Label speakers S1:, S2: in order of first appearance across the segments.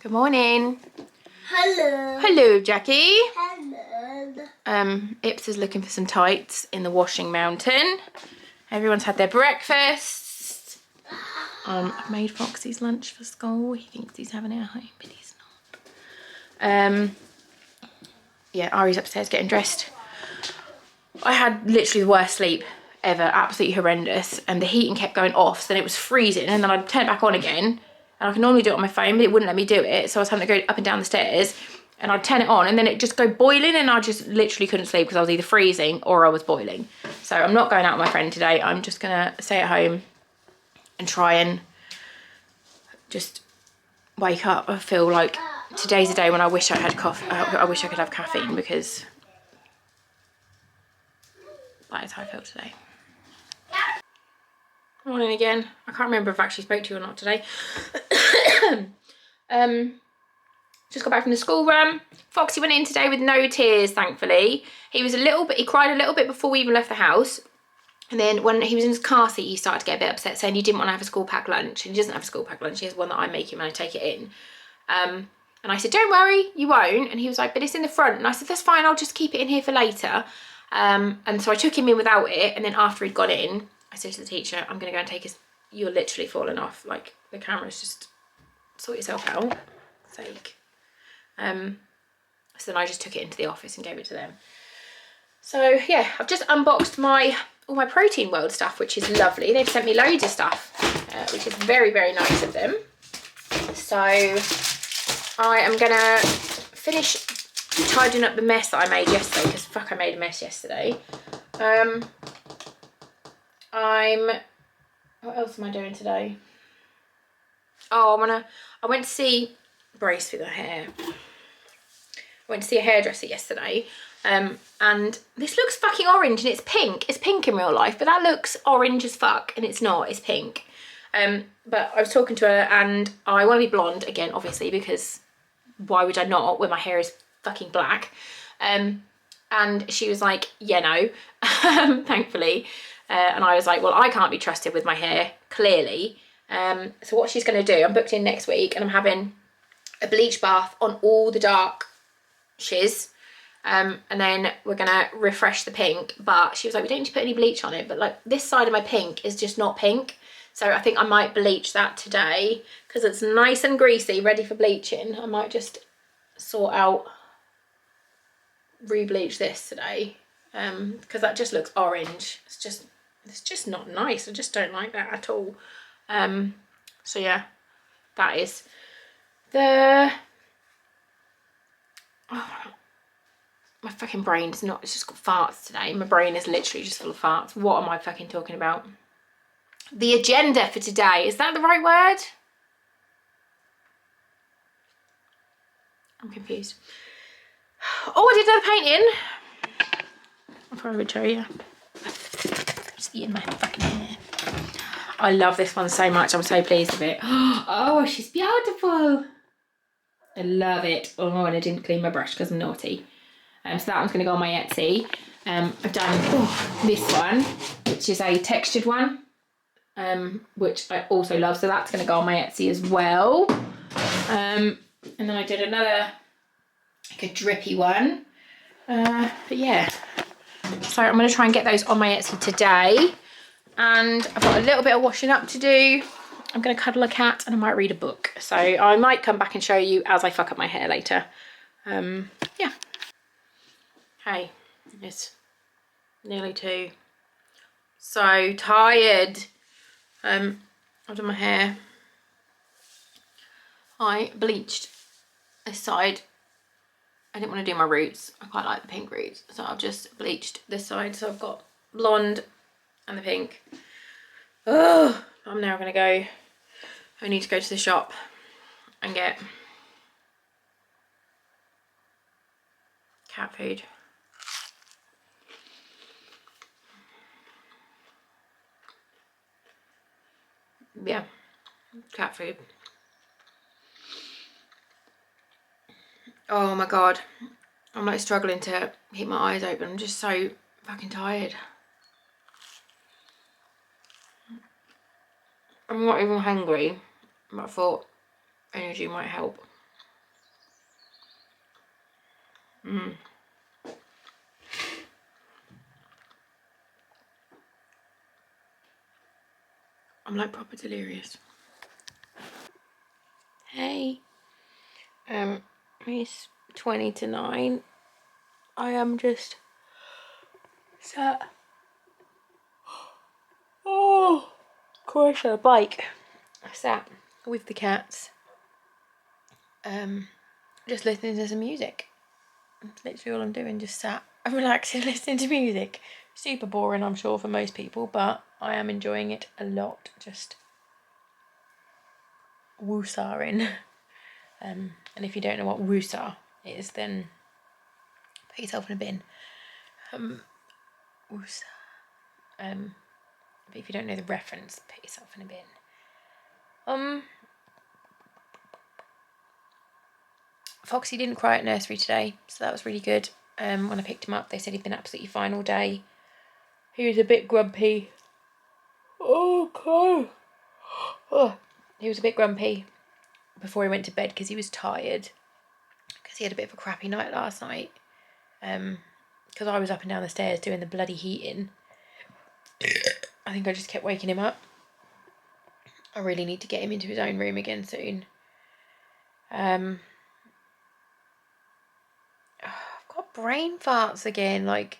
S1: Good morning.
S2: Hello.
S1: Hello, Jackie.
S2: Hello.
S1: Ips is looking for some tights in the washing mountain. Everyone's had their breakfast. I've made Foxy's lunch for school. He thinks he's having it at home, but he's not. Yeah, Ari's upstairs getting dressed. I had literally the worst sleep ever, absolutely horrendous, and the heating kept going off, so then it was freezing, and then I'd turn it back on again, and I can normally do it on my phone, but it wouldn't let me do it, so I was having to go up and down the stairs, and I'd turn it on, and then it'd just go boiling, and I just literally couldn't sleep because I was either freezing or I was boiling. So I'm not going out with my friend today. I'm just gonna stay at home and try and just wake up. I feel like today's a day when I wish I had coffee. I wish I could have caffeine, because that is how I feel today. Morning again. I can't remember if I actually spoke to you or not today. Just got back from the school run. Foxy went in today with no tears, thankfully. He cried a little bit before we even left the house. And then when he was in his car seat, he started to get a bit upset, saying he didn't want to have a school pack lunch. And he doesn't have a school pack lunch. He has one that I make him and I take it in. And I said, don't worry, you won't. And he was like, but it's in the front. And I said, that's fine, I'll just keep it in here for later. And so I took him in without it. And then after he'd gone in, I said to the teacher, I'm going to go and take his... You're literally falling off. Like, the camera's just... Sort yourself out. Sake. So then I just took it into the office and gave it to them. So, yeah, I've just unboxed all my Protein World stuff, which is lovely. They've sent me loads of stuff, which is very, very nice of them. So I am going to finish tidying up the mess that I made yesterday, because fuck, I made a mess yesterday. What else am I doing today? Oh, I went to see brace with her hair. I went to see a hairdresser yesterday, and this looks fucking orange, and it's pink. It's pink in real life, but that looks orange as fuck, and it's not. It's pink. But I was talking to her, and I want to be blonde again, obviously, because why would I not when my hair is fucking black? And she was like, yeah, no, thankfully. And I was like, well, I can't be trusted with my hair, clearly. So what she's going to do, I'm booked in next week, and I'm having a bleach bath on all the dark shiz. And then we're going to refresh the pink. But she was like, we don't need to put any bleach on it. But like, this side of my pink is just not pink. So I think I might bleach that today, because it's nice and greasy, ready for bleaching. I might just sort out, re-bleach this today, because that just looks orange. It's just not nice. I just don't like that at all. So yeah, that is the... Oh, my fucking brain's not... It's just got farts today. My brain is literally just full of farts. What am I fucking talking about? The agenda for today. Is that the right word? I'm confused. Oh, I did another painting. I probably would show you. Just eating my fucking hair. I love this one so much. I'm so pleased with it. Oh, she's beautiful. I love it. Oh, and I didn't clean my brush because I'm naughty. So that one's going to go on my Etsy. I've done this one, which is a textured one, which I also love. So that's going to go on my Etsy as well. And then I did another, like a drippy one. But yeah. So I'm going to try and get those on my Etsy today. And I've got a little bit of washing up to do. I'm going to cuddle a cat and I might read a book. So I might come back and show you as I fuck up my hair later. Yeah. Hey, it's nearly 2. So tired. I've done my hair. I bleached this side. I didn't want to do my roots. I quite like the pink roots. So I've just bleached this side. So I've got blonde and the pink. Oh, I'm now going to go. I need to go to the shop and get cat food. Yeah, cat food. Oh my god, I'm like struggling to keep my eyes open. I'm just so fucking tired. I'm not even hungry, but I thought energy might help. I'm like proper delirious. Hey. It's 20 to 9. I am just sat. Oh, crash on a bike. I sat with the cats. Just listening to some music. That's literally all I'm doing, just sat and relaxing, listening to music. Super boring, I'm sure, for most people, but I am enjoying it a lot. Just woosahing. And if you don't know what woosah is, then put yourself in a bin. Woosah. But if you don't know the reference, put yourself in a bin. Foxy didn't cry at nursery today, so that was really good. When I picked him up, they said he'd been absolutely fine all day. He was a bit grumpy. Oh, God. Oh. He was a bit grumpy before he went to bed because he was tired. Because he had a bit of a crappy night last night. Because I was up and down the stairs doing the bloody heating. I think I just kept waking him up. I really need to get him into his own room again soon. I've got brain farts again. Like,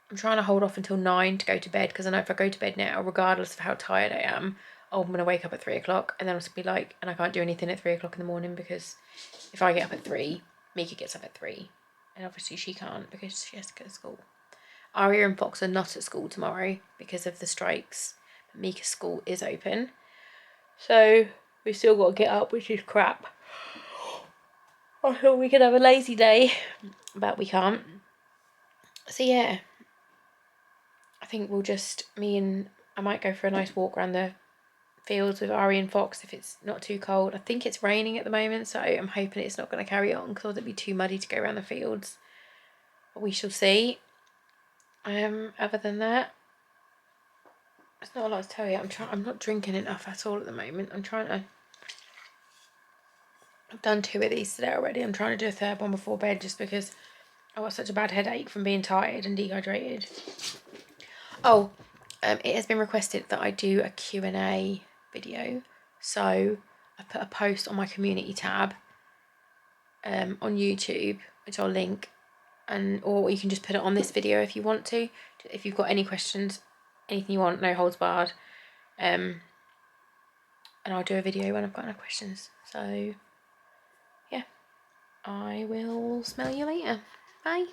S1: I'm trying to hold off until 9 to go to bed because I know if I go to bed now, regardless of how tired I am, I'm going to wake up at 3 o'clock and then I'll just be like, and I can't do anything at 3 o'clock in the morning because if I get up at 3, Mika gets up at 3. And obviously she can't because she has to go to school. Aria and Fox are not at school tomorrow because of the strikes. But Mika's school is open. So we've still got to get up, which is crap. I thought we could have a lazy day, but we can't. So yeah, I think we'll just, I might go for a nice walk around the fields with Ari and Fox if it's not too cold. I think it's raining at the moment, so I'm hoping it's not going to carry on because it'd be too muddy to go around the fields. But we shall see. Other than that, there's not a lot to tell you. I'm not drinking enough at all at the moment. I've done 2 of these today already. I'm trying to do a 3rd one before bed just because I got such a bad headache from being tired and dehydrated. Oh, it has been requested that I do a Q&A video. So I put a post on my community tab on YouTube, which I'll link. Or you can just put it on this video if you want to. If you've got any questions, anything you want, no holds barred. And I'll do a video when I've got enough questions. So, yeah. I will smell you later. Bye.